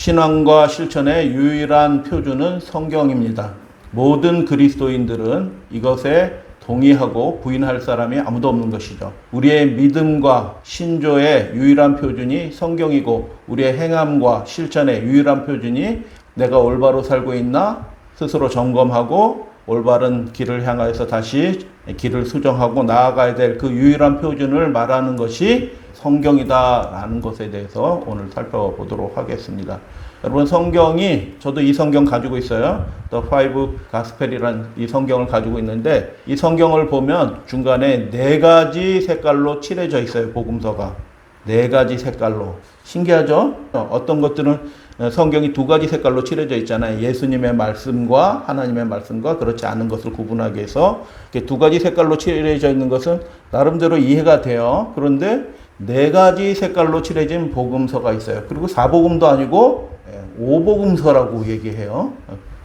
신앙과 실천의 유일한 표준은 성경입니다. 모든 그리스도인들은 이것에 동의하고 부인할 사람이 아무도 없는 것이죠. 우리의 믿음과 신조의 유일한 표준이 성경이고 우리의 행함과 실천의 유일한 표준이 내가 올바로 살고 있나 스스로 점검하고 올바른 길을 향하여서 다시 길을 수정하고 나아가야 될 그 유일한 표준을 말하는 것이 성경이다라는 것에 대해서 오늘 살펴보도록 하겠습니다. 여러분, 성경이, 저도 이 성경 가지고 있어요. The Five Gospel이라는 이 성경을 가지고 있는데, 이 성경을 보면 중간에 4가지 색깔로 칠해져 있어요. 복음서가 4가지 색깔로. 신기하죠? 어떤 것들은 성경이 2가지 색깔로 칠해져 있잖아요. 예수님의 말씀과 하나님의 말씀과 그렇지 않은 것을 구분하기 위해서. 2가지 색깔로 칠해져 있는 것은 나름대로 이해가 돼요. 그런데 4가지 색깔로 칠해진 복음서가 있어요. 그리고 4복음도 아니고 5복음서라고 얘기해요.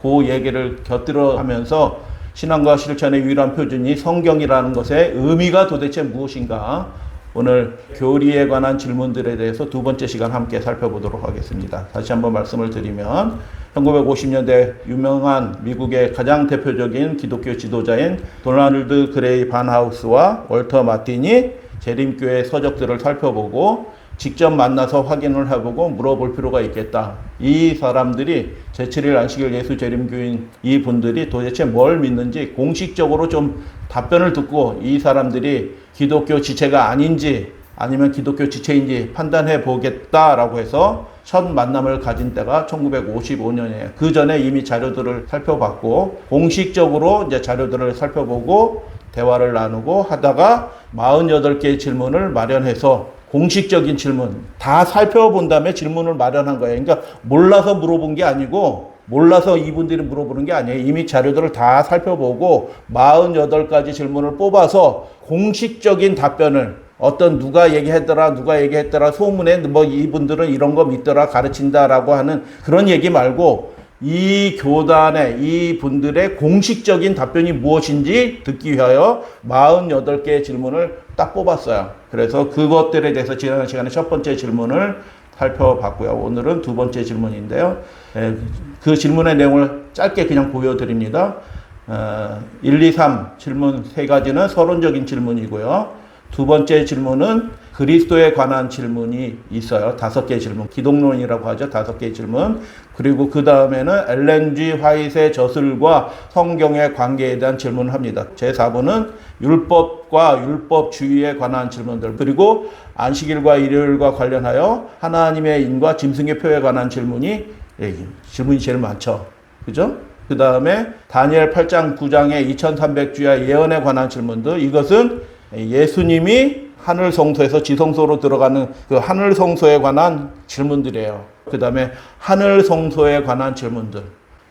그 얘기를 곁들여 하면서 신앙과 실천의 유일한 표준이 성경이라는 것의 의미가 도대체 무엇인가, 오늘 교리에 관한 질문들에 대해서 2번째 시간 함께 살펴보도록 하겠습니다. 다시 한번 말씀을 드리면 1950년대 유명한 미국의 가장 대표적인 기독교 지도자인 도널드 그레이 반하우스와 월터 마틴이 재림교회 서적들을 살펴보고 직접 만나서 확인을 해보고 물어볼 필요가 있겠다. 이 사람들이 제7일 안식일 예수 재림교인 이 분들이 도대체 뭘 믿는지 공식적으로 좀 답변을 듣고 이 사람들이 기독교 지체가 아닌지 아니면 기독교 지체인지 판단해 보겠다라고 해서 첫 만남을 가진 때가 1955년이에요. 그 전에 이미 자료들을 살펴봤고 공식적으로 이제 자료들을 살펴보고 대화를 나누고 하다가 48개의 질문을 마련해서 공식적인 질문 다 살펴본 다음에 질문을 마련한 거예요. 그러니까 몰라서 물어본 게 아니고 몰라서 이분들이 물어보는 게 아니에요. 이미 자료들을 다 살펴보고 48가지 질문을 뽑아서 공식적인 답변을 어떤 누가 얘기했더라 소문에 뭐 이분들은 이런 거 믿더라 가르친다라고 하는 그런 얘기 말고 이 교단의 이 분들의 공식적인 답변이 무엇인지 듣기 위하여 48개의 질문을 딱 뽑았어요. 그래서 그것들에 대해서 지난 시간에 첫 번째 질문을 살펴봤고요. 오늘은 2번째 질문인데요. 그 질문의 내용을 짧게 그냥 보여드립니다. 1, 2, 3 질문 3가지는 서론적인 질문이고요. 2번째 질문은 그리스도에 관한 질문이 있어요. 5개의 질문. 기독론이라고 하죠. 5개의 질문. 그리고 그 다음에는 엘렌 G 화이트의 저술과 성경의 관계에 대한 질문을 합니다. 제4부는 율법과 율법주의에 관한 질문들. 그리고 안식일과 일요일과 관련하여 하나님의 인과 짐승의 표에 관한 질문이 제일 많죠. 그죠? 그 다음에 다니엘 8장 9장의 2300주야 예언에 관한 질문들. 이것은 예수님이 하늘 성소에서 지성소로 들어가는 그 하늘 성소에 관한 질문들이에요. 그 다음에 하늘 성소에 관한 질문들.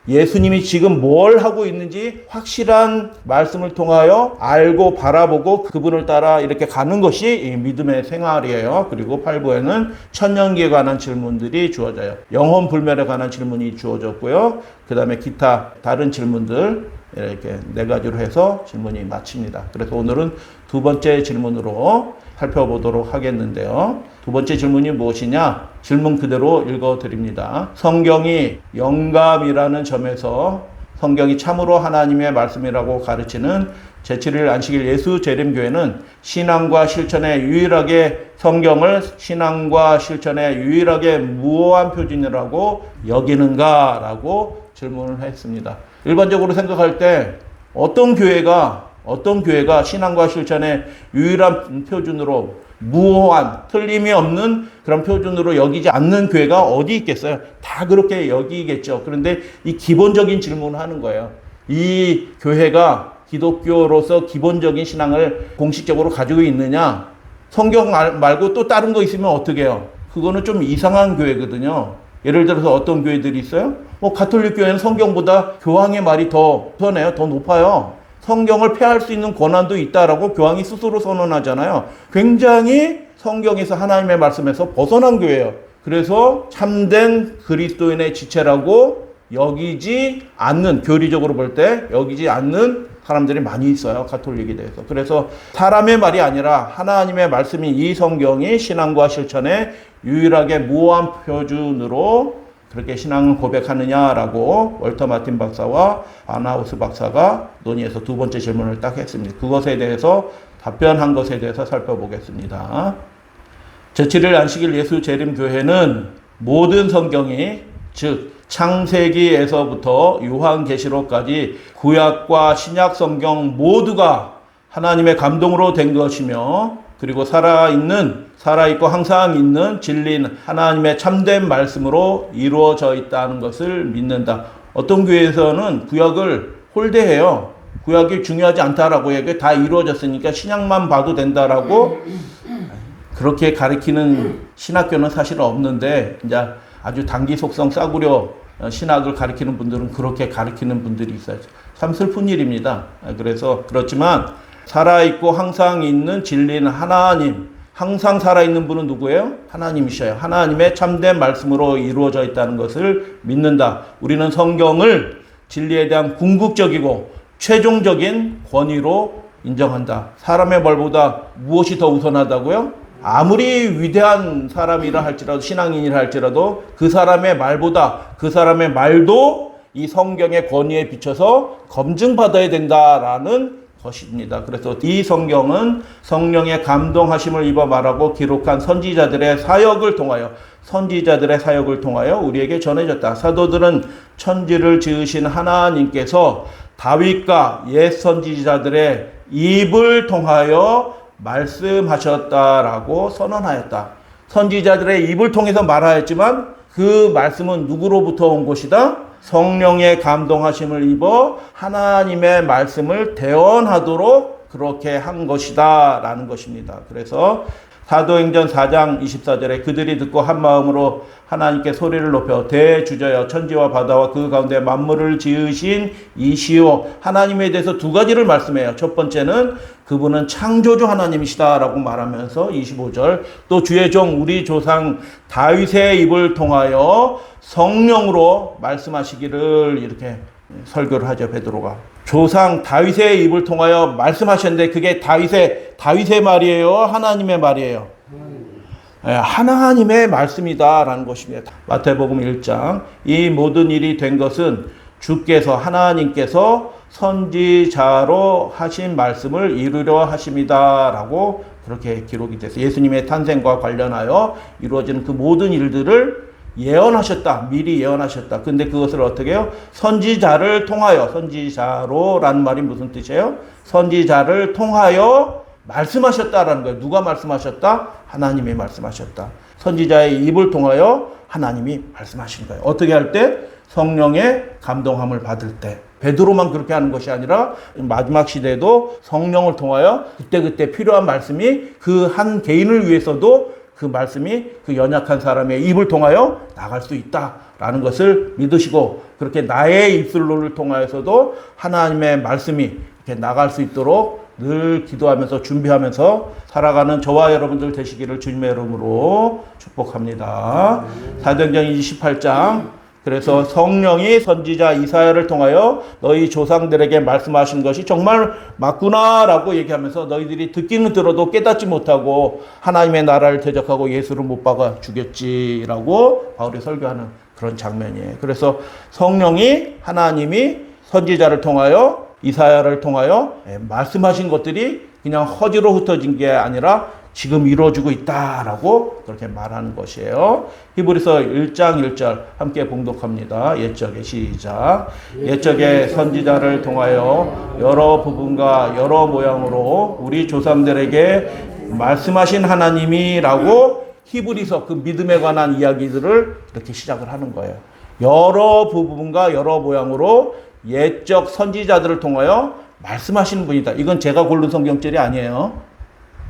예수님이 지금 뭘 하고 있는지 확실한 말씀을 통하여 알고 바라보고 그분을 따라 이렇게 가는 것이 믿음의 생활이에요. 그리고 8부에는 천년기에 관한 질문들이 주어져요. 영혼 불멸에 관한 질문이 주어졌고요. 그 다음에 기타 다른 질문들 이렇게 4가지로 해서 질문이 마칩니다. 그래서 오늘은 2번째 질문으로 살펴보도록 하겠는데요. 2번째 질문이 무엇이냐? 질문 그대로 읽어드립니다. 성경이 영감이라는 점에서 성경이 참으로 하나님의 말씀이라고 가르치는 제7일 안식일 예수 재림교회는 신앙과 실천에 유일하게 성경을 신앙과 실천에 유일하게 무오한 표준이라고 여기는가라고 질문을 했습니다. 일반적으로 생각할 때 어떤 교회가 신앙과 실천의 유일한 표준으로 무오한 틀림이 없는 그런 표준으로 여기지 않는 교회가 어디 있겠어요? 다 그렇게 여기겠죠. 그런데 이 기본적인 질문을 하는 거예요. 이 교회가 기독교로서 기본적인 신앙을 공식적으로 가지고 있느냐? 성경 말고 또 다른 거 있으면 어떻게 해요? 그거는 좀 이상한 교회거든요. 예를 들어서 어떤 교회들이 있어요? 가톨릭 교회는 성경보다 교황의 말이 더 편해요. 더 높아요. 성경을 폐할 수 있는 권한도 있다라고 교황이 스스로 선언하잖아요. 굉장히 성경에서 하나님의 말씀에서 벗어난 교회예요. 그래서 참된 그리스도인의 지체라고 여기지 않는, 교리적으로 볼 때 여기지 않는 사람들이 많이 있어요. 가톨릭에 대해서. 그래서 사람의 말이 아니라 하나님의 말씀인 이 성경이 신앙과 실천에 유일하게 무오한 표준으로 그렇게 신앙을 고백하느냐라고 월터 마틴 박사와 바나우스 박사가 논의해서 두 번째 질문을 딱 했습니다. 그것에 대해서 답변한 것에 대해서 살펴보겠습니다. 제7일 안식일 예수 재림 교회는 모든 성경이 즉 창세기에서부터 요한계시록까지 구약과 신약 성경 모두가 하나님의 감동으로 된 것이며 그리고 살아있고 항상 있는 진리인 하나님의 참된 말씀으로 이루어져 있다는 것을 믿는다. 어떤 교회에서는 구약을 홀대해요. 구약이 중요하지 않다라고 얘기해. 다 이루어졌으니까 신약만 봐도 된다라고 그렇게 가르치는 신학교는 사실 없는데 이제 아주 단기 속성 싸구려 신학을 가르치는 분들은 그렇게 가르치는 분들이 있어요. 참 슬픈 일입니다. 그래서 그렇지만 살아있고 항상 있는 진리는 하나님, 항상 살아있는 분은 누구예요? 하나님이셔요. 하나님의 참된 말씀으로 이루어져 있다는 것을 믿는다. 우리는 성경을 진리에 대한 궁극적이고 최종적인 권위로 인정한다. 사람의 말보다 무엇이 더 우선하다고요? 아무리 위대한 사람이라 할지라도 신앙인이라 할지라도 그 사람의 말보다 그 사람의 말도 이 성경의 권위에 비춰서 검증받아야 된다라는 것입니다. 그래서 이 성경은 성령의 감동하심을 입어 말하고 기록한 선지자들의 사역을 통하여 우리에게 전해졌다. 사도들은 천지를 지으신 하나님께서 다윗과 옛 선지자들의 입을 통하여 말씀하셨다라고 선언하였다. 선지자들의 입을 통해서 말하였지만 그 말씀은 누구로부터 온 것이다? 성령의 감동하심을 입어 하나님의 말씀을 대언하도록 그렇게 한 것이다 라는 것입니다. 그래서 사도행전 4장 24절에 그들이 듣고 한 마음으로 하나님께 소리를 높여 대주저여 천지와 바다와 그 가운데 만물을 지으신 이시오. 하나님에 대해서 두 가지를 말씀해요. 첫 번째는 그분은 창조주 하나님이시다라고 말하면서 25절 또 주의 종 우리 조상 다윗의 입을 통하여 성령으로 말씀하시기를 이렇게 설교를 하죠. 베드로가 조상 다윗의 입을 통하여 말씀하셨는데 그게 다윗의 말이에요? 하나님의 말이에요? 하나님의 말씀이다라는 것입니다. 마태복음 1장 이 모든 일이 된 것은 주께서 하나님께서 선지자로 하신 말씀을 이루려 하심이다라고 그렇게 기록이 됐어요. 예수님의 탄생과 관련하여 이루어지는 그 모든 일들을 예언하셨다. 미리 예언하셨다. 근데 그것을 어떻게 해요? 선지자를 통하여, 선지자로라는 말이 무슨 뜻이에요? 선지자를 통하여 말씀하셨다라는 거예요. 누가 말씀하셨다? 하나님이 말씀하셨다. 선지자의 입을 통하여 하나님이 말씀하신 거예요. 어떻게 할 때? 성령의 감동함을 받을 때. 베드로만 그렇게 하는 것이 아니라 마지막 시대에도 성령을 통하여 그때그때 필요한 말씀이 그 한 개인을 위해서도 그 말씀이 그 연약한 사람의 입을 통하여 나갈 수 있다라는 것을 믿으시고 그렇게 나의 입술로를 통하여서도 하나님의 말씀이 이렇게 나갈 수 있도록 늘 기도하면서 준비하면서 살아가는 저와 여러분들 되시기를 주님의 이름으로 축복합니다. 사도행전 28장 그래서 성령이 선지자 이사야를 통하여 너희 조상들에게 말씀하신 것이 정말 맞구나라고 얘기하면서 너희들이 듣기는 들어도 깨닫지 못하고 하나님의 나라를 대적하고 예수를 못 박아 죽였지라고 바울이 설교하는 그런 장면이에요. 그래서 성령이 하나님이 선지자를 통하여 이사야를 통하여 말씀하신 것들이 그냥 허지로 흩어진 게 아니라 지금 이루어지고 있다라고 그렇게 말하는 것이에요. 히브리서 1장 1절 함께 봉독합니다. 옛적에 시작. 옛적에 선지자를 통하여 여러 부분과 여러 모양으로 우리 조상들에게 말씀하신 하나님이라고 히브리서 그 믿음에 관한 이야기들을 이렇게 시작을 하는 거예요. 여러 부분과 여러 모양으로 옛적 선지자들을 통하여 말씀하시는 분이다. 이건 제가 고른 성경절이 아니에요.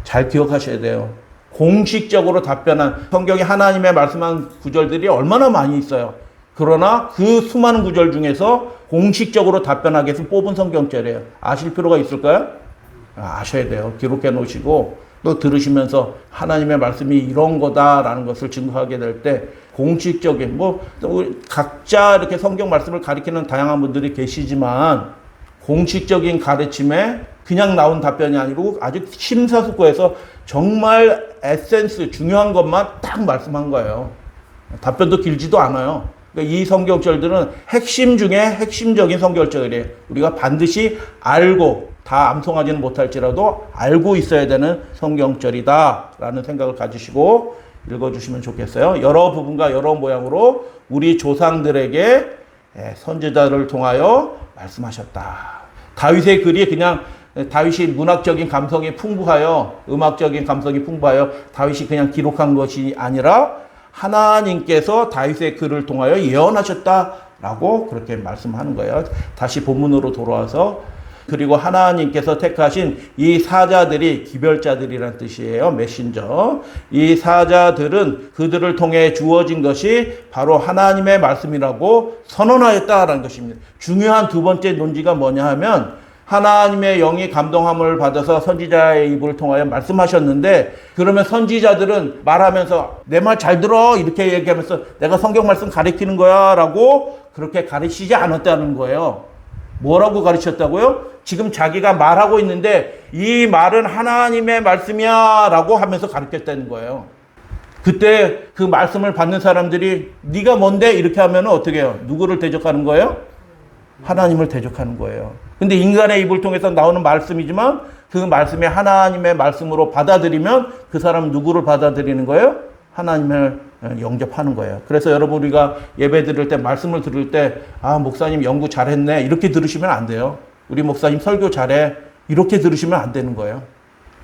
잘 기억하셔야 돼요. 공식적으로 답변한 성경에 하나님의 말씀한 구절들이 얼마나 많이 있어요. 그러나 그 수많은 구절 중에서 공식적으로 답변하기 위해서 뽑은 성경절이에요. 아실 필요가 있을까요? 아셔야 돼요. 기록해 놓으시고 또 들으시면서 하나님의 말씀이 이런 거다라는 것을 증거하게 될 때 공식적인 각자 이렇게 성경 말씀을 가리키는 다양한 분들이 계시지만 공식적인 가르침에 그냥 나온 답변이 아니고 아주 심사숙고해서 정말 에센스 중요한 것만 딱 말씀한 거예요. 답변도 길지도 않아요. 그러니까 이 성경절들은 핵심 중에 핵심적인 성경절이에요. 우리가 반드시 알고, 다 암송하지는 못할지라도 알고 있어야 되는 성경절이다라는 생각을 가지시고 읽어주시면 좋겠어요. 여러 부분과 여러 모양으로 우리 조상들에게 선지자를 통하여 말씀하셨다. 다윗의 글이 그냥 다윗이 문학적인 감성이 풍부하여, 음악적인 감성이 풍부하여 다윗이 그냥 기록한 것이 아니라 하나님께서 다윗의 글을 통하여 예언하셨다라고 그렇게 말씀하는 거예요. 다시 본문으로 돌아와서, 그리고 하나님께서 택하신 이 사자들이 기별자들이란 뜻이에요. 메신저. 이 사자들은 그들을 통해 주어진 것이 바로 하나님의 말씀이라고 선언하였다라는 것입니다. 중요한 두 번째 논지가 뭐냐 하면, 하나님의 영이 감동함을 받아서 선지자의 입을 통하여 말씀하셨는데, 그러면 선지자들은 말하면서 내 말 잘 들어 이렇게 얘기하면서 내가 성경 말씀 가르치는 거야 라고 그렇게 가르치지 않았다는 거예요. 뭐라고 가르쳤다고요? 지금 자기가 말하고 있는데 이 말은 하나님의 말씀이야 라고 하면서 가르쳤다는 거예요. 그때 그 말씀을 받는 사람들이 네가 뭔데? 이렇게 하면 어떻게 해요? 누구를 대적하는 거예요? 하나님을 대적하는 거예요. 근데 인간의 입을 통해서 나오는 말씀이지만 그 말씀이 하나님의 말씀으로 받아들이면 그 사람은 누구를 받아들이는 거예요? 하나님을 영접하는 거예요. 그래서 여러분, 우리가 예배 드릴 때, 말씀을 들을 때, 아, 목사님 연구 잘했네 이렇게 들으시면 안 돼요. 우리 목사님 설교 잘해 이렇게 들으시면 안 되는 거예요.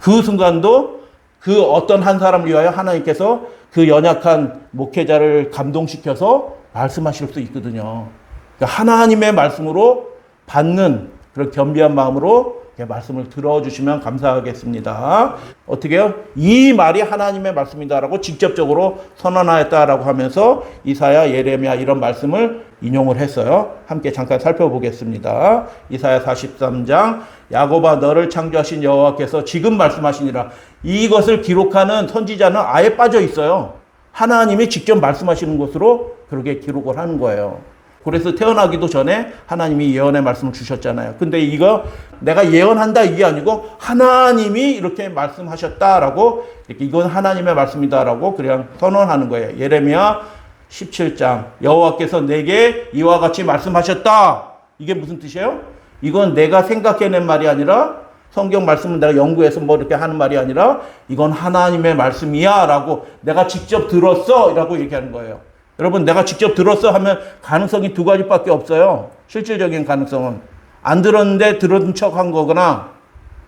그 순간도 그 어떤 한 사람을 위하여 하나님께서 그 연약한 목회자를 감동시켜서 말씀하실 수 있거든요. 그러니까 하나님의 말씀으로 받는 그런 겸비한 마음으로 말씀을 들어주시면 감사하겠습니다. 어떻게 해요? 이 말이 하나님의 말씀이다라고 직접적으로 선언하였다라고 하면서 이사야, 예레미야 이런 말씀을 인용을 했어요. 함께 잠깐 살펴보겠습니다. 이사야 43장, 야곱아 너를 창조하신 여호와께서 지금 말씀하시니라. 이것을 기록하는 선지자는 아예 빠져 있어요. 하나님이 직접 말씀하시는 것으로 그렇게 기록을 하는 거예요. 그래서 태어나기도 전에 하나님이 예언의 말씀을 주셨잖아요. 근데 이거 내가 예언한다 이게 아니고 하나님이 이렇게 말씀하셨다라고, 이렇게 이건 하나님의 말씀이다라고 그냥 선언하는 거예요. 예레미야 17장, 여호와께서 내게 이와 같이 말씀하셨다. 이게 무슨 뜻이에요? 이건 내가 생각해낸 말이 아니라, 성경 말씀은 내가 연구해서 뭐 이렇게 하는 말이 아니라 이건 하나님의 말씀이야 라고, 내가 직접 들었어 라고 얘기하는 거예요. 여러분, 내가 직접 들었어 하면 가능성이 두 가지밖에 없어요. 실질적인 가능성은 안 들었는데 들은 척 한 거거나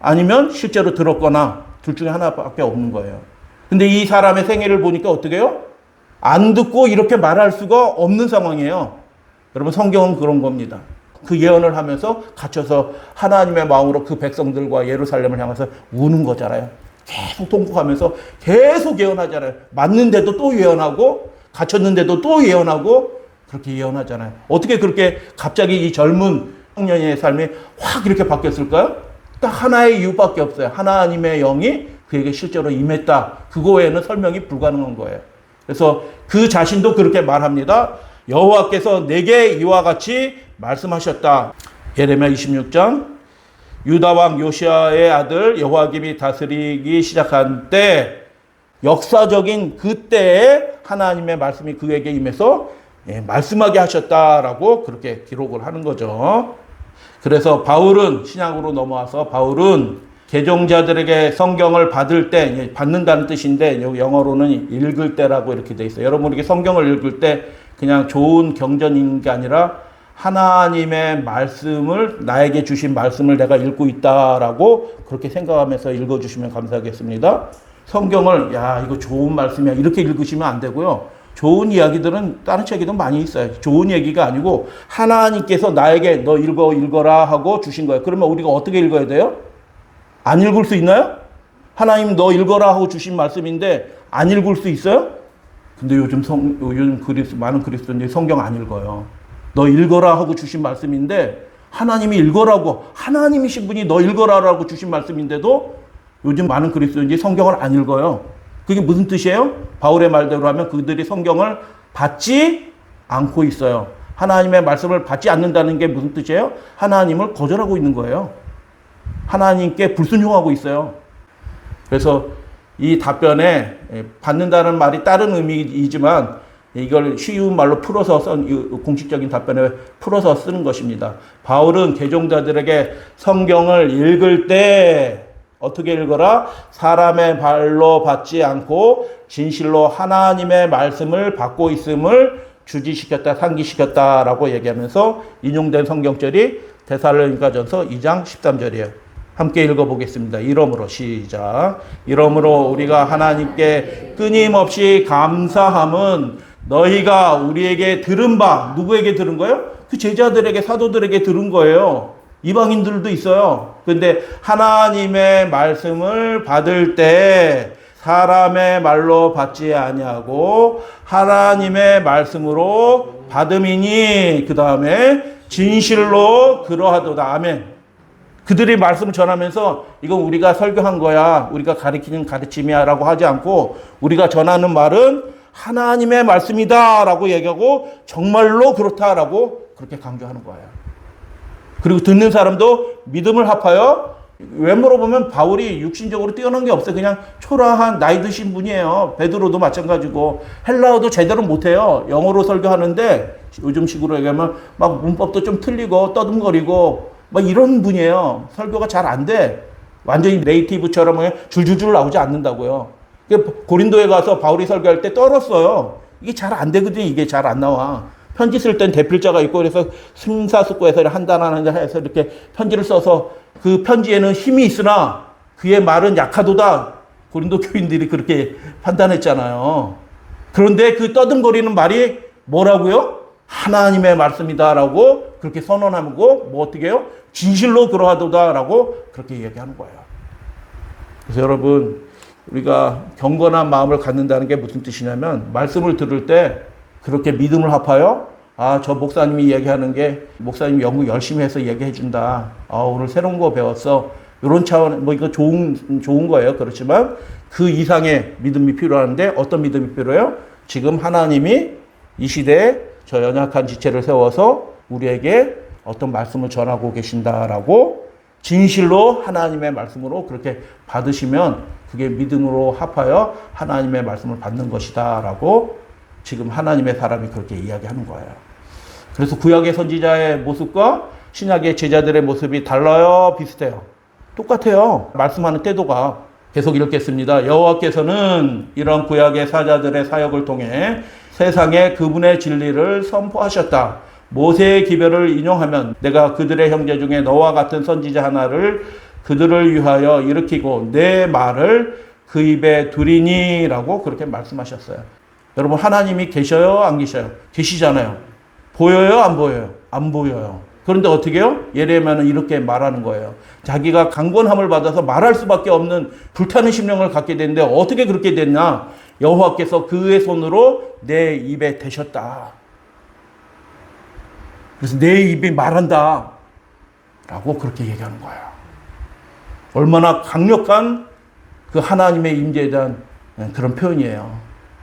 아니면 실제로 들었거나, 둘 중에 하나밖에 없는 거예요. 근데 이 사람의 생애를 보니까 어떻게 해요? 안 듣고 이렇게 말할 수가 없는 상황이에요. 여러분, 성경은 그런 겁니다. 그 예언을 하면서 갇혀서 하나님의 마음으로 그 백성들과 예루살렘을 향해서 우는 거잖아요. 계속 통곡하면서 계속 예언하잖아요. 맞는데도 또 예언하고, 갇혔는데도 또 예언하고, 그렇게 예언하잖아요. 어떻게 그렇게 갑자기 이 젊은 청년의 삶이 확 이렇게 바뀌었을까요? 딱 하나의 이유밖에 없어요. 하나님의 영이 그에게 실제로 임했다. 그거 외에는 설명이 불가능한 거예요. 그래서 그 자신도 그렇게 말합니다. 여호와께서 내게 이와 같이 말씀하셨다. 예레미야 26장, 유다 왕 요시아의 아들 여호야김이 다스리기 시작한 때, 역사적인 그때에 하나님의 말씀이 그에게 임해서 말씀하게 하셨다라고 그렇게 기록을 하는 거죠. 그래서 바울은, 신약으로 넘어와서 바울은 개종자들에게 성경을 받을 때, 받는다는 뜻인데 영어로는 읽을 때라고 이렇게 돼 있어요. 여러분, 이렇게 성경을 읽을 때 그냥 좋은 경전인 게 아니라 하나님의 말씀을, 나에게 주신 말씀을 내가 읽고 있다라고 그렇게 생각하면서 읽어주시면 감사하겠습니다. 성경을 야 이거 좋은 말씀이야 이렇게 읽으시면 안 되고요. 좋은 이야기들은 다른 책에도 많이 있어요. 좋은 얘기가 아니고 하나님께서 나에게 너 읽어라 하고 주신 거예요. 그러면 우리가 어떻게 읽어야 돼요? 안 읽을 수 있나요? 하나님 너 읽어라 하고 주신 말씀인데 안 읽을 수 있어요? 근데 요즘 많은 그리스도인들이 성경 안 읽어요. 너 읽어라 하고 주신 말씀인데, 하나님이 읽어라고, 하나님이신 분이 너 읽어라라고 주신 말씀인데도 요즘 많은 그리스도인들이 성경을 안 읽어요. 그게 무슨 뜻이에요? 바울의 말대로 하면 그들이 성경을 받지 않고 있어요. 하나님의 말씀을 받지 않는다는 게 무슨 뜻이에요? 하나님을 거절하고 있는 거예요. 하나님께 불순종하고 있어요. 그래서 이 답변에 받는다는 말이 다른 의미이지만 이걸 쉬운 말로 풀어서 공식적인 답변에 풀어서 쓰는 것입니다. 바울은 개종자들에게 성경을 읽을 때 어떻게 읽어라? 사람의 말로 받지 않고 진실로 하나님의 말씀을 받고 있음을 주지시켰다, 상기시켰다라고 얘기하면서 인용된 성경절이 데살로니가전서 2장 13절이에요. 함께 읽어보겠습니다. 이러므로 시작. 이러므로 우리가 하나님께 끊임없이 감사함은 너희가 우리에게 들은 바, 누구에게 들은 거예요? 그 제자들에게, 사도들에게 들은 거예요. 이방인들도 있어요. 근데 하나님의 말씀을 받을 때 사람의 말로 받지 아니하고 하나님의 말씀으로 받음이니 그 다음에 진실로 그러하도다. 아멘. 그들이 말씀을 전하면서 이건 우리가 설교한 거야, 우리가 가르치는 가르침이야 라고 하지 않고 우리가 전하는 말은 하나님의 말씀이다 라고 얘기하고 정말로 그렇다라고 그렇게 강조하는 거예요. 그리고 듣는 사람도 믿음을 합하여, 외모로 보면 바울이 육신적으로 뛰어난 게 없어요. 그냥 초라한 나이 드신 분이에요. 베드로도 마찬가지고 헬라어도 제대로 못해요. 영어로 설교하는데 요즘식으로 얘기하면 막 문법도 좀 틀리고 떠듬거리고 막 이런 분이에요. 설교가 잘 안 돼. 완전히 네이티브처럼 줄줄줄 나오지 않는다고요. 고린도에 가서 바울이 설교할 때 떨었어요. 이게 잘 안 되거든요. 이게 잘 안 나와. 편지 쓸 땐 대필자가 있고 그래서 심사숙고해서 한 단 한 단 해서 이렇게 편지를 써서 그 편지에는 힘이 있으나 그의 말은 약하도다. 고린도 교인들이 그렇게 판단했잖아요. 그런데 그 떠듬거리는 말이 뭐라고요? 하나님의 말씀이다라고 그렇게 선언하고 뭐 어떻게 해요? 진실로 그러하도다라고 그렇게 얘기하는 거예요. 그래서 여러분, 우리가 경건한 마음을 갖는다는 게 무슨 뜻이냐면 말씀을 들을 때 그렇게 믿음을 합하여 저 목사님이 얘기하는 게 목사님 연구 열심히 해서 얘기해 준다. 오늘 새로운 거 배웠어. 이런 차원, 뭐 이거 좋은 거예요. 그렇지만 그 이상의 믿음이 필요한데 어떤 믿음이 필요해요? 지금 하나님이 이 시대에 저 연약한 지체를 세워서 우리에게 어떤 말씀을 전하고 계신다라고 진실로 하나님의 말씀으로 그렇게 받으시면 그게 믿음으로 합하여 하나님의 말씀을 받는 것이다라고 지금 하나님의 사람이 그렇게 이야기하는 거예요. 그래서 구약의 선지자의 모습과 신약의 제자들의 모습이 달라요? 비슷해요? 똑같아요. 말씀하는 태도가. 계속 읽겠습니다. 여호와께서는 이런 구약의 사자들의 사역을 통해 세상에 그분의 진리를 선포하셨다. 모세의 기별을 인용하면 내가 그들의 형제 중에 너와 같은 선지자 하나를 그들을 위하여 일으키고 내 말을 그 입에 두리니 라고 그렇게 말씀하셨어요. 여러분, 하나님이 계셔요? 안 계셔요? 계시잖아요. 보여요? 안 보여요? 안 보여요. 그런데 어떻게 해요? 예레미야는 이렇게 말하는 거예요. 자기가 강권함을 받아서 말할 수밖에 없는 불타는 심령을 갖게 됐는데 어떻게 그렇게 됐나? 여호와께서 그의 손으로 내 입에 대셨다. 그래서 내 입이 말한다 라고 그렇게 얘기하는 거예요. 얼마나 강력한 그 하나님의 임재에 대한 그런 표현이에요.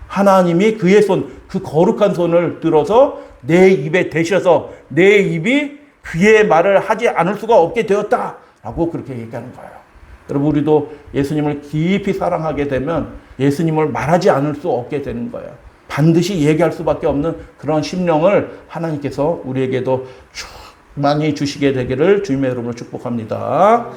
하나님이 그의 손, 그 거룩한 손을 들어서 내 입에 대셔서 내 입이 그의 말을 하지 않을 수가 없게 되었다라고 그렇게 얘기하는 거예요. 여러분, 우리도 예수님을 깊이 사랑하게 되면 예수님을 말하지 않을 수 없게 되는 거예요. 반드시 얘기할 수밖에 없는 그런 심령을 하나님께서 우리에게도 많이 주시게 되기를 주님의 이름으로 축복합니다.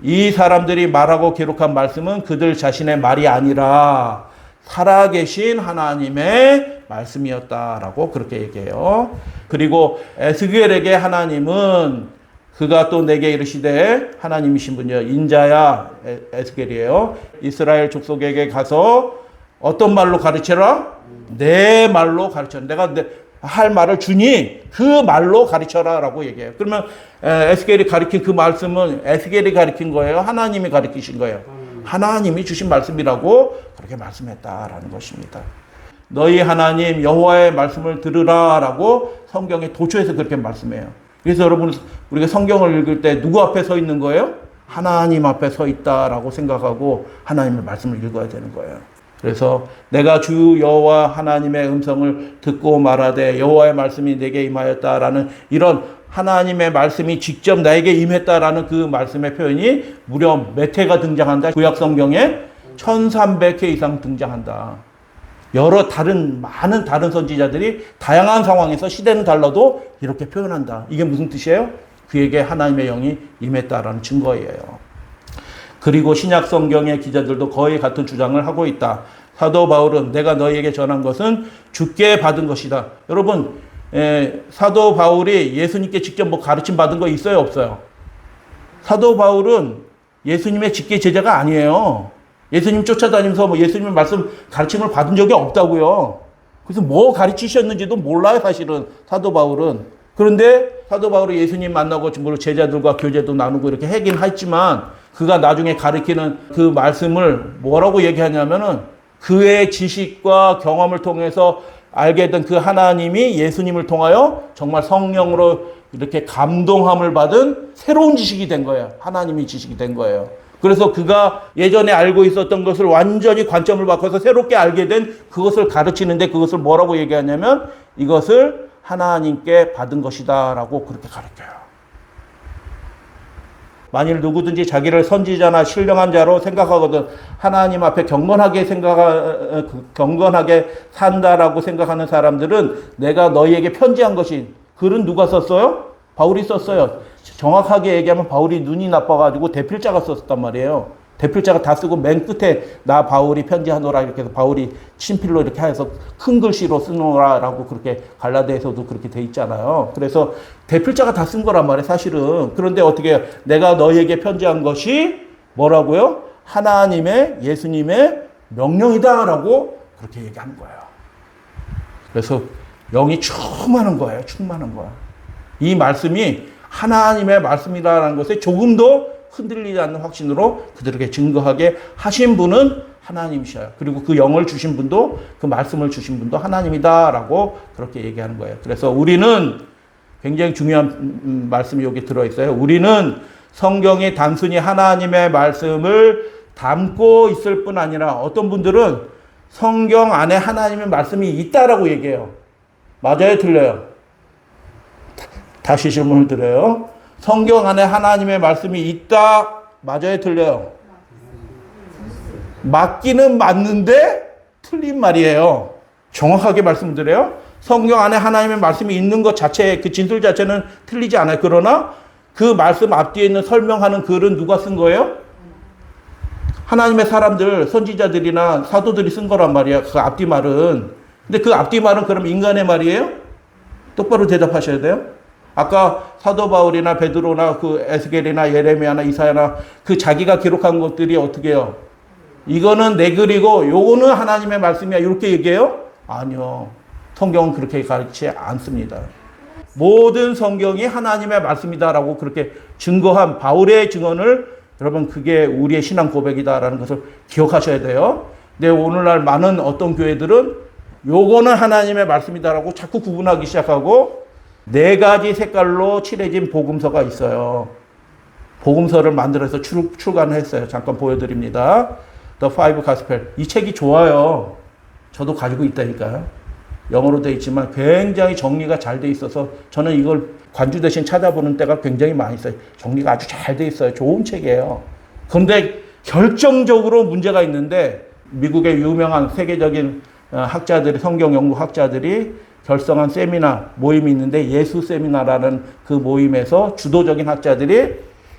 이 사람들이 말하고 기록한 말씀은 그들 자신의 말이 아니라 살아계신 하나님의 말씀이었다라고 그렇게 얘기해요. 그리고 에스겔에게 하나님은 그가 또 내게 이르시되, 하나님이신 분이요 인자야, 에스겔이에요. 이스라엘 족속에게 가서 어떤 말로 가르쳐라? 내 말로 가르쳐라. 내가 할 말을 주니 그 말로 가르쳐라 라고 얘기해요. 그러면 에스겔이 가르친 그 말씀은 에스겔이 가르친 거예요? 하나님이 가르치신 거예요? 하나님이 주신 말씀이라고 그렇게 말씀했다라는 것입니다. 너희 하나님 여호와의 말씀을 들으라 라고 성경에 도초해서 그렇게 말씀해요. 그래서 여러분, 우리가 성경을 읽을 때 누구 앞에 서 있는 거예요? 하나님 앞에 서 있다라고 생각하고 하나님의 말씀을 읽어야 되는 거예요. 그래서 내가 주 여호와 하나님의 음성을 듣고 말하되 여호와의 말씀이 내게 임하였다라는 이런 하나님의 말씀이 직접 나에게 임했다라는 그 말씀의 표현이 무려 몇 회가 등장한다? 구약 성경에 1300회 이상 등장한다. 많은 다른 선지자들이 다양한 상황에서 시대는 달라도 이렇게 표현한다. 이게 무슨 뜻이에요? 그에게 하나님의 영이 임했다라는 증거예요. 그리고 신약 성경의 기자들도 거의 같은 주장을 하고 있다. 사도 바울은 내가 너희에게 전한 것은 주께 받은 것이다. 여러분, 사도 바울이 예수님께 직접 뭐 가르침 받은 거 있어요, 없어요? 사도 바울은 예수님의 직계 제자가 아니에요. 예수님 쫓아다니면서 뭐 예수님의 말씀 가르침을 받은 적이 없다고요. 그래서 뭐 가르치셨는지도 몰라요, 사실은 사도 바울은. 그런데 사도 바울이 예수님 만나고 제자들과 교제도 나누고 이렇게 하긴 했지만 그가 나중에 가르치는 그 말씀을 뭐라고 얘기하냐면은 그의 지식과 경험을 통해서 알게 된 그 하나님이 예수님을 통하여 정말 성령으로 이렇게 감동함을 받은 새로운 지식이 된 거예요. 하나님이 지식이 된 거예요. 그래서 그가 예전에 알고 있었던 것을 완전히 관점을 바꿔서 새롭게 알게 된 그것을 가르치는데 그것을 뭐라고 얘기하냐면 이것을 하나님께 받은 것이다 라고 그렇게 가르쳐요. 만일 누구든지 자기를 선지자나 신령한 자로 생각하거든 하나님 앞에 경건하게 산다라고 생각하는 사람들은 내가 너희에게 편지한 것이 글은 누가 썼어요? 바울이 썼어요. 정확하게 얘기하면 바울이 눈이 나빠가지고 대필자가 썼단 말이에요. 대필자가 다 쓰고 맨 끝에 나 바울이 편지하노라 이렇게 해서 바울이 친필로 이렇게 해서 큰 글씨로 쓰노라라고 그렇게 갈라디아서도 그렇게 돼 있잖아요. 그래서 대필자가 다 쓴 거란 말이에요, 사실은. 그런데 어떻게 해요? 내가 너희에게 편지한 것이 뭐라고요? 하나님의 예수님의 명령이다라고 그렇게 얘기하는 거예요. 그래서 영이 충만한 거예요. 충만한 거야. 이 말씀이 하나님의 말씀이라는 것에 조금도 흔들리지 않는 확신으로 그들에게 증거하게 하신 분은 하나님이셔요. 그리고 그 영을 주신 분도 그 말씀을 주신 분도 하나님이다라고 그렇게 얘기하는 거예요. 그래서 우리는 굉장히 중요한 말씀이 여기 들어있어요. 우리는 성경이 단순히 하나님의 말씀을 담고 있을 뿐 아니라 어떤 분들은 성경 안에 하나님의 말씀이 있다라고 얘기해요. 맞아요? 틀려요? 다시 질문을 드려요. 성경 안에 하나님의 말씀이 있다. 맞아요? 틀려요? 맞기는 맞는데 틀린 말이에요. 정확하게 말씀드려요. 성경 안에 하나님의 말씀이 있는 것 자체, 그 진술 자체는 틀리지 않아요. 그러나 그 말씀 앞뒤에 있는 설명하는 글은 누가 쓴 거예요? 하나님의 사람들, 선지자들이나 사도들이 쓴 거란 말이야. 그 앞뒤 말은. 근데 그 앞뒤 말은 그럼 인간의 말이에요? 똑바로 대답하셔야 돼요. 아까 사도 바울이나 베드로나 그 에스겔이나 예레미야나 이사야나 그 자기가 기록한 것들이 어떻게 해요? 이거는 내 글이고 요거는 하나님의 말씀이야. 이렇게 얘기해요? 아니요. 성경은 그렇게 가르치지 않습니다. 모든 성경이 하나님의 말씀이다라고 그렇게 증거한 바울의 증언을 여러분 그게 우리의 신앙 고백이다라는 것을 기억하셔야 돼요. 근데 오늘날 많은 어떤 교회들은 요거는 하나님의 말씀이다라고 자꾸 구분하기 시작하고 네 가지 색깔로 칠해진 복음서가 있어요. 복음서를 만들어서 출간을 했어요. 잠깐 보여드립니다. The Five Gospel. 이 책이 좋아요. 저도 가지고 있다니까요. 영어로 되어 있지만 굉장히 정리가 잘 돼 있어서 저는 이걸 관주 대신 찾아보는 때가 굉장히 많이 있어요. 정리가 아주 잘 돼 있어요. 좋은 책이에요. 그런데 결정적으로 문제가 있는데 미국의 유명한 세계적인 학자들이, 성경 연구 학자들이 결성한 세미나 모임이 있는데 예수 세미나라는 그 모임에서 주도적인 학자들이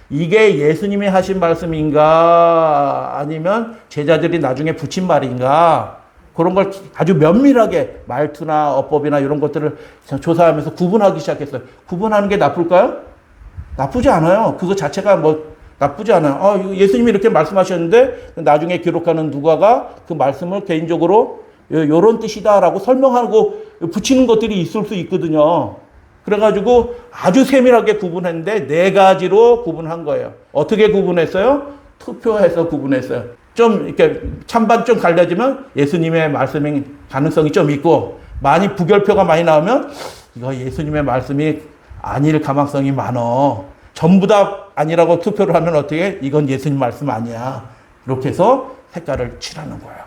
이게 예수님이 하신 말씀인가 아니면 제자들이 나중에 붙인 말인가 그런 걸 아주 면밀하게 말투나 어법이나 이런 것들을 조사하면서 구분하기 시작했어요. 구분하는 게 나쁠까요? 나쁘지 않아요. 그거 자체가 뭐 나쁘지 않아요. 예수님이 이렇게 말씀하셨는데 나중에 기록하는 누가가 그 말씀을 개인적으로 요런 뜻이다라고 설명하고 붙이는 것들이 있을 수 있거든요. 그래가지고 아주 세밀하게 구분했는데 네 가지로 구분한 거예요. 어떻게 구분했어요? 투표해서 구분했어요. 좀 이렇게 찬반 좀 갈려지면 예수님의 말씀의 가능성이 좀 있고 많이 부결표가 많이 나오면 이거 예수님의 말씀이 아닐 가능성이 많어. 전부 다 아니라고 투표를 하면 어떻게? 이건 예수님 말씀 아니야. 이렇게 해서 색깔을 칠하는 거예요.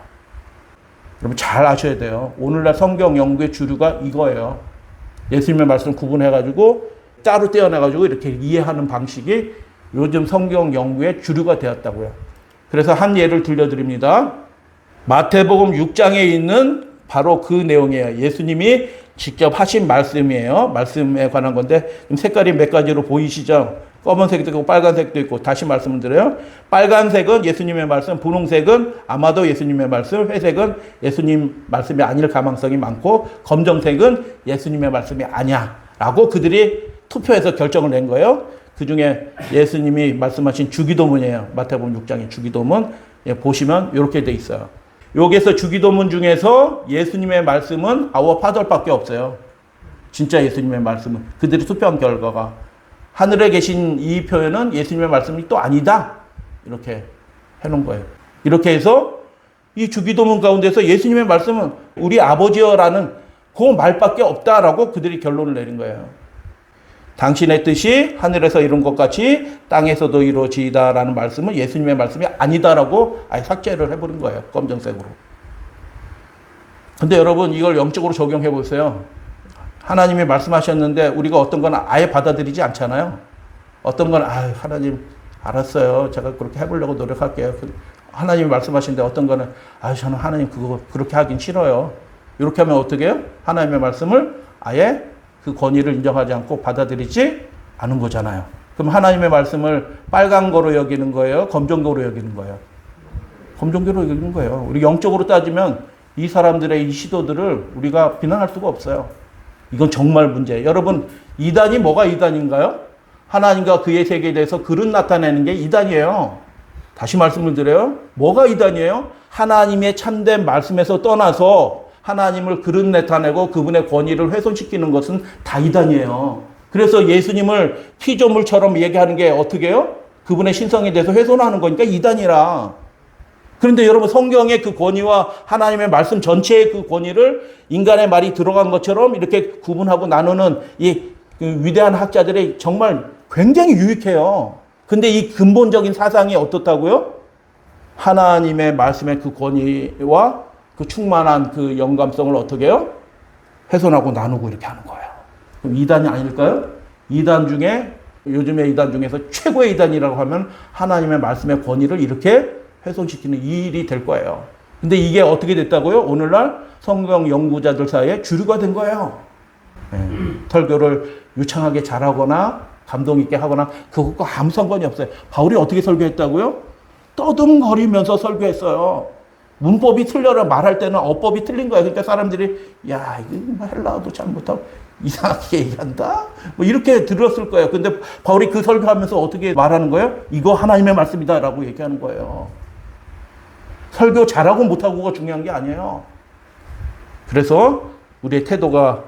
여러분 잘 아셔야 돼요. 오늘날 성경 연구의 주류가 이거예요. 예수님의 말씀 구분해가지고 따로 떼어내가지고 이렇게 이해하는 방식이 요즘 성경 연구의 주류가 되었다고요. 그래서 한 예를 들려드립니다. 마태복음 6장에 있는 바로 그 내용이에요. 예수님이 직접 하신 말씀이에요. 말씀에 관한 건데 색깔이 몇 가지로 보이시죠? 검은색도 있고 빨간색도 있고. 다시 말씀을 드려요. 빨간색은 예수님의 말씀, 분홍색은 아마도 예수님의 말씀, 회색은 예수님 말씀이 아닐 가능성이 많고, 검정색은 예수님의 말씀이 아니야 라고 그들이 투표해서 결정을 낸 거예요. 그 중에 예수님이 말씀하신 주기도문이에요. 마태복음 6장의 주기도문 보시면 이렇게 돼 있어요. 여기서 주기도문 중에서 예수님의 말씀은 Our Father밖에 없어요. 진짜 예수님의 말씀은 그들이 투표한 결과가, 하늘에 계신 이 표현은 예수님의 말씀이 또 아니다 이렇게 해놓은 거예요. 이렇게 해서 이 주기도문 가운데서 예수님의 말씀은 우리 아버지여라는 그 말밖에 없다라고 그들이 결론을 내린 거예요. 당신의 뜻이 하늘에서 이룬 것 같이 땅에서도 이루어지이다라는 말씀은 예수님의 말씀이 아니다라고 아예 삭제를 해버린 거예요. 검정색으로. 근데 여러분 이걸 영적으로 적용해 보세요. 하나님이 말씀하셨는데 우리가 어떤 건 아예 받아들이지 않잖아요. 어떤 건 하나님 알았어요. 제가 그렇게 해보려고 노력할게요. 하나님이 말씀하시는데 어떤 거는 저는 하나님 그거 그렇게 하긴 싫어요. 이렇게 하면 어떻게 해요? 하나님의 말씀을 아예 그 권위를 인정하지 않고 받아들이지 않은 거잖아요. 그럼 하나님의 말씀을 빨간 거로 여기는 거예요? 검정거로 여기는 거예요? 검정거로 여기는 거예요. 우리 영적으로 따지면 이 사람들의 이 시도들을 우리가 비난할 수가 없어요. 이건 정말 문제예요. 여러분, 이단이 뭐가 이단인가요? 하나님과 그의 세계에 대해서 그릇 나타내는 게 이단이에요. 다시 말씀을 드려요. 뭐가 이단이에요? 하나님의 참된 말씀에서 떠나서 하나님을 그릇 나타내고 그분의 권위를 훼손시키는 것은 다 이단이에요. 그래서 예수님을 피조물처럼 얘기하는 게 어떻게 해요? 그분의 신성에 대해서 훼손하는 거니까 이단이라. 그런데 여러분 성경의 그 권위와 하나님의 말씀 전체의 그 권위를 인간의 말이 들어간 것처럼 이렇게 구분하고 나누는 이 위대한 학자들이 정말 굉장히 유익해요. 근데 이 근본적인 사상이 어떻다고요? 하나님의 말씀의 그 권위와 그 충만한 그 영감성을 어떻게 해요? 훼손하고 나누고 이렇게 하는 거예요. 그럼 이단이 아닐까요? 이단 중에, 요즘의 이단 중에서 최고의 이단이라고 하면 하나님의 말씀의 권위를 이렇게 훼손시키는 이 일이 될 거예요. 근데 이게 어떻게 됐다고요? 오늘날 성경 연구자들 사이에 주류가 된 거예요. 설교를 유창하게 잘하거나 감동 있게 하거나 그것과 아무 상관이 없어요. 바울이 어떻게 설교했다고요? 떠듬거리면서 설교했어요. 문법이 틀려라 말할 때는 어법이 틀린 거야. 그러니까 사람들이 이거 헬라어도 잘 못하고 이상하게 얘기한다? 뭐 이렇게 들었을 거예요. 근데 바울이 그 설교하면서 어떻게 말하는 거예요? 이거 하나님의 말씀이다 라고 얘기하는 거예요. 설교 잘하고 못하고가 중요한 게 아니에요. 그래서 우리의 태도가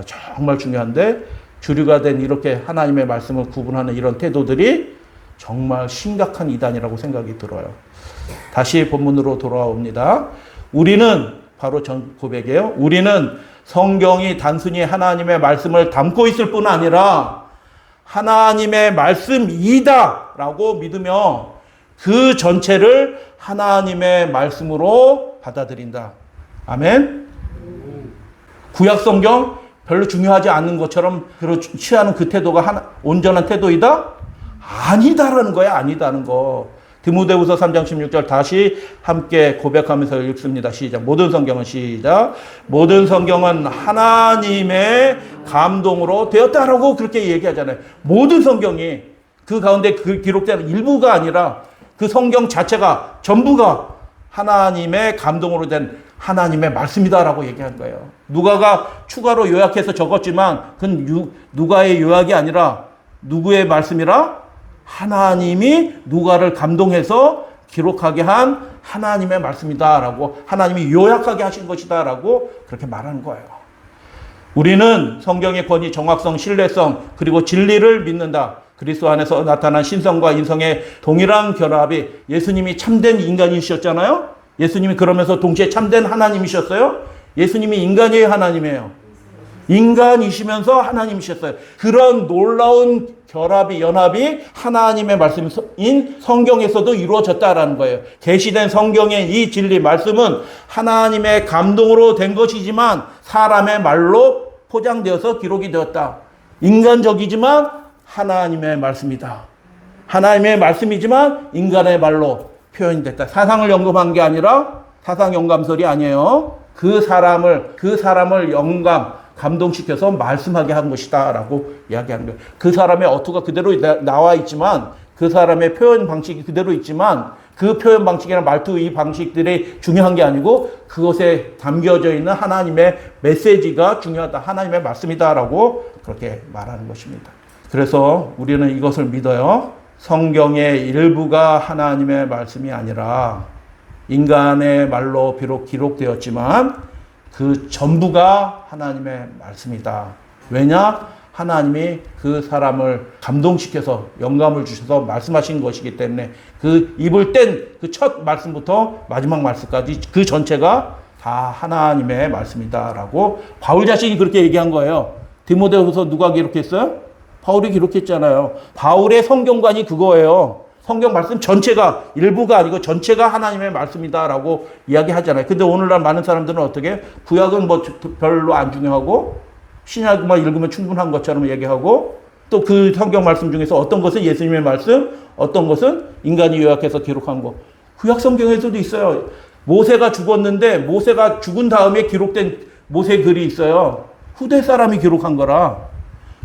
정말 중요한데 주류가 된 이렇게 하나님의 말씀을 구분하는 이런 태도들이 정말 심각한 이단이라고 생각이 들어요. 다시 본문으로 돌아옵니다. 우리는 바로 전 고백이에요. 우리는 성경이 단순히 하나님의 말씀을 담고 있을 뿐 아니라 하나님의 말씀이다 라고 믿으며 그 전체를 하나님의 말씀으로 받아들인다. 아멘. 구약 성경 별로 중요하지 않는 것처럼 취하는 그 태도가 온전한 태도이다? 아니다라는 거야. 아니다는 거. 디모데후서 3장 16절 다시 함께 고백하면서 읽습니다. 시작. 모든 성경은 시작. 모든 성경은 하나님의 감동으로 되었다라고 그렇게 얘기하잖아요. 모든 성경이 그 가운데 그 기록된 일부가 아니라 그 성경 자체가 전부가 하나님의 감동으로 된 하나님의 말씀이다라고 얘기한 거예요. 누가가 추가로 요약해서 적었지만 그건 누가의 요약이 아니라 누구의 말씀이라? 하나님이 누가를 감동해서 기록하게 한 하나님의 말씀이다라고, 하나님이 요약하게 하신 것이다라고 그렇게 말하는 거예요. 우리는 성경의 권위, 정확성, 신뢰성 그리고 진리를 믿는다. 그리스도 안에서 나타난 신성과 인성의 동일한 결합이, 예수님이 참된 인간이셨잖아요. 예수님이 그러면서 동시에 참된 하나님이셨어요. 예수님이 인간이에요, 하나님이에요? 인간이시면서 하나님이셨어요. 그런 놀라운 결합이, 연합이 하나님의 말씀인 성경에서도 이루어졌다라는 거예요. 계시된 성경의 이 진리 말씀은 하나님의 감동으로 된 것이지만 사람의 말로 포장되어서 기록이 되었다. 인간적이지만 하나님의 말씀이다. 하나님의 말씀이지만 인간의 말로 표현이 됐다. 사상을 연금한 게 아니라 사상 연감설이 아니에요. 그 사람을 영감, 감동시켜서 말씀하게 한 것이다 라고 이야기하는 거예요. 그 사람의 어투가 그대로 나와 있지만, 그 사람의 표현 방식이 그대로 있지만, 그 표현 방식이나 말투 이 방식들이 중요한 게 아니고 그것에 담겨져 있는 하나님의 메시지가 중요하다. 하나님의 말씀이다 라고 그렇게 말하는 것입니다. 그래서 우리는 이것을 믿어요. 성경의 일부가 하나님의 말씀이 아니라 인간의 말로 비록 기록되었지만 그 전부가 하나님의 말씀이다. 왜냐? 하나님이 그 사람을 감동시켜서 영감을 주셔서 말씀하신 것이기 때문에 그 입을 뗀 그 첫 말씀부터 마지막 말씀까지 그 전체가 다 하나님의 말씀이다라고 바울 자신이 그렇게 얘기한 거예요. 디모데후서 누가 기록했어요? 바울이 기록했잖아요. 바울의 성경관이 그거예요. 성경 말씀 전체가, 일부가 아니고 전체가 하나님의 말씀이다라고 이야기하잖아요. 근데 오늘날 많은 사람들은 어떻게? 구약은 뭐 별로 안 중요하고 신약만 읽으면 충분한 것처럼 얘기하고 또 그 성경 말씀 중에서 어떤 것은 예수님의 말씀, 어떤 것은 인간이 요약해서 기록한 거. 구약 성경에서도 있어요. 모세가 죽었는데 모세가 죽은 다음에 기록된 모세 글이 있어요. 후대 사람이 기록한 거라.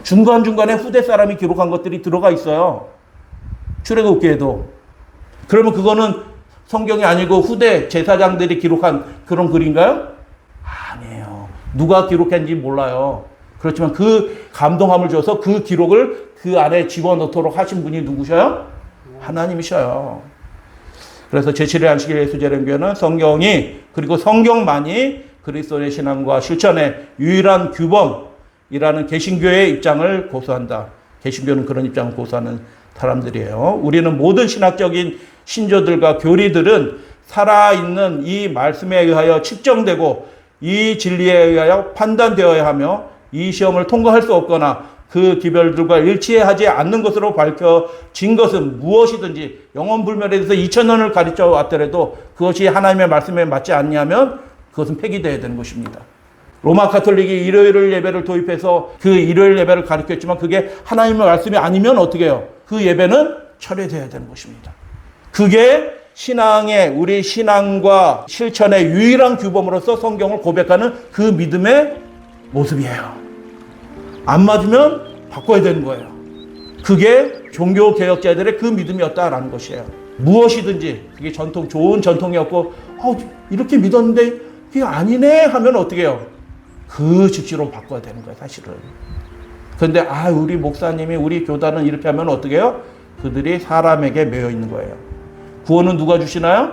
중간중간에 후대 사람이 기록한 것들이 들어가 있어요. 출애굽기에도. 그러면 그거는 성경이 아니고 후대 제사장들이 기록한 그런 글인가요? 아니에요. 누가 기록했는지 몰라요. 그렇지만 그 감동함을 줘서 그 기록을 그 안에 집어넣도록 하신 분이 누구셔요? 하나님이셔요. 그래서 제7회 안식일 예수재림교회는 성경이 그리고 성경만이 그리스도의 신앙과 실천의 유일한 규범이라는 개신교의 입장을 고수한다. 개신교는 그런 입장을 고수하는 사람들이에요. 우리는 모든 신학적인 신조들과 교리들은 살아있는 이 말씀에 의하여 측정되고 이 진리에 의하여 판단되어야 하며 이 시험을 통과할 수 없거나 그 기별들과 일치하지 않는 것으로 밝혀진 것은 무엇이든지 영원불멸에 대해서 2000년을 가르쳐 왔더라도 그것이 하나님의 말씀에 맞지 않냐면 그것은 폐기되어야 되는 것입니다. 로마 가톨릭이 일요일 예배를 도입해서 그 일요일 예배를 가르쳤지만 그게 하나님의 말씀이 아니면 어떻게 해요? 그 예배는 철회되어야 되는 것입니다. 그게 우리 신앙과 실천의 유일한 규범으로서 성경을 고백하는 그 믿음의 모습이에요. 안 맞으면 바꿔야 되는 거예요. 그게 종교개혁자들의 그 믿음이었다라는 것이에요. 무엇이든지 그게 좋은 전통이었고 이렇게 믿었는데 그게 아니네 하면 어떻게 해요? 그 즉시로 바꿔야 되는 거예요, 사실은. 그런데 우리 목사님이 우리 교단은 이렇게 하면 어떻게 해요? 그들이 사람에게 매여 있는 거예요. 구원은 누가 주시나요?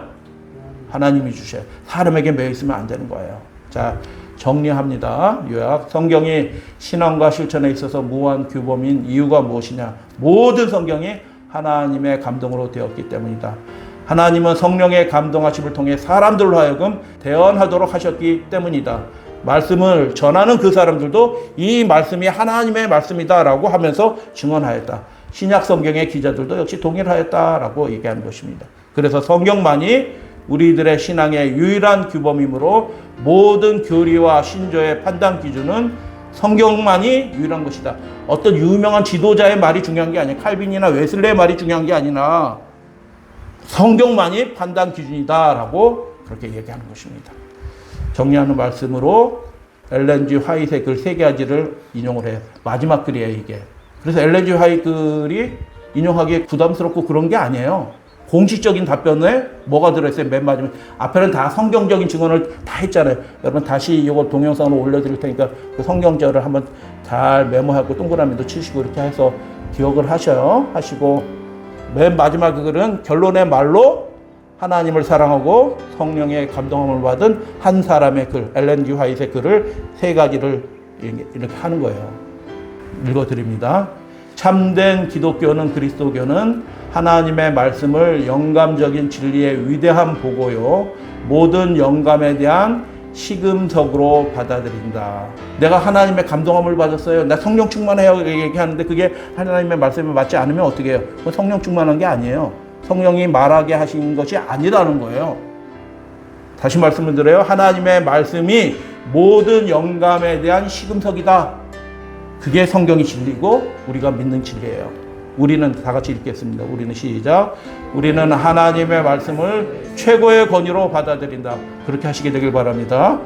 하나님이 주셔요. 사람에게 매여 있으면 안 되는 거예요. 자, 정리합니다. 요약. 성경이 신앙과 실천에 있어서 무한 규범인 이유가 무엇이냐? 모든 성경이 하나님의 감동으로 되었기 때문이다. 하나님은 성령의 감동하심을 통해 사람들로 하여금 대언하도록 하셨기 때문이다. 말씀을 전하는 그 사람들도 이 말씀이 하나님의 말씀이다라고 하면서 증언하였다. 신약 성경의 기자들도 역시 동일하였다라고 얘기하는 것입니다. 그래서 성경만이 우리들의 신앙의 유일한 규범이므로 모든 교리와 신조의 판단 기준은 성경만이 유일한 것이다. 어떤 유명한 지도자의 말이 중요한 게 아니라 칼빈이나 웨슬레의 말이 중요한 게 아니라 성경만이 판단 기준이다라고 그렇게 얘기하는 것입니다. 정리하는 말씀으로 엘렌 G 화이트의 글 3가지를 인용을 해요. 마지막 글이에요, 이게. 그래서 엘렌 G 화이트 글이 인용하기 부담스럽고 그런 게 아니에요. 공식적인 답변에 뭐가 들어있어요? 맨 마지막에. 앞에는 다 성경적인 증언을 다 했잖아요. 여러분 다시 이거 동영상으로 올려드릴 테니까 그 성경절을 한번 잘 메모하고 동그라미도 치시고 이렇게 해서 기억을 하시고 맨 마지막 글은 결론의 말로 하나님을 사랑하고 성령의 감동함을 받은 한 사람의 글, 엘렌 G 화이트의 글을 3가지를 이렇게 하는 거예요. 읽어드립니다. 참된 기독교는 그리스도교는 하나님의 말씀을 영감적인 진리의 위대한 보고요. 모든 영감에 대한 시금석으로 받아들인다. 내가 하나님의 감동함을 받았어요. 나 성령 충만해요. 얘기하는데 그게 하나님의 말씀에 맞지 않으면 어떻게 해요? 그건 성령 충만한 게 아니에요. 성령이 말하게 하신 것이 아니라는 거예요. 다시 말씀을 드려요. 하나님의 말씀이 모든 영감에 대한 시금석이다. 그게 성경이 진리고 우리가 믿는 진리예요. 우리는 다 같이 읽겠습니다. 우리는 시작. 우리는 하나님의 말씀을 최고의 권위로 받아들인다. 그렇게 하시게 되길 바랍니다.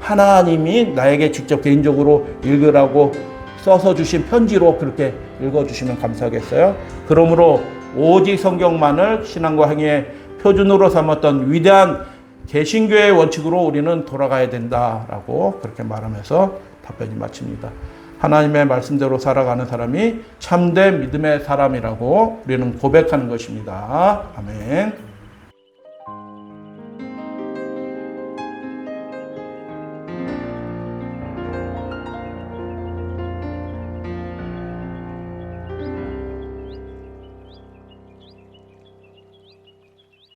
하나님이 나에게 직접 개인적으로 읽으라고 써서 주신 편지로 그렇게 읽어주시면 감사하겠어요. 그러므로 오직 성경만을 신앙과 행위의 표준으로 삼았던 위대한 개신교의 원칙으로 우리는 돌아가야 된다라고 그렇게 말하면서 답변이 마칩니다. 하나님의 말씀대로 살아가는 사람이 참된 믿음의 사람이라고 우리는 고백하는 것입니다. 아멘.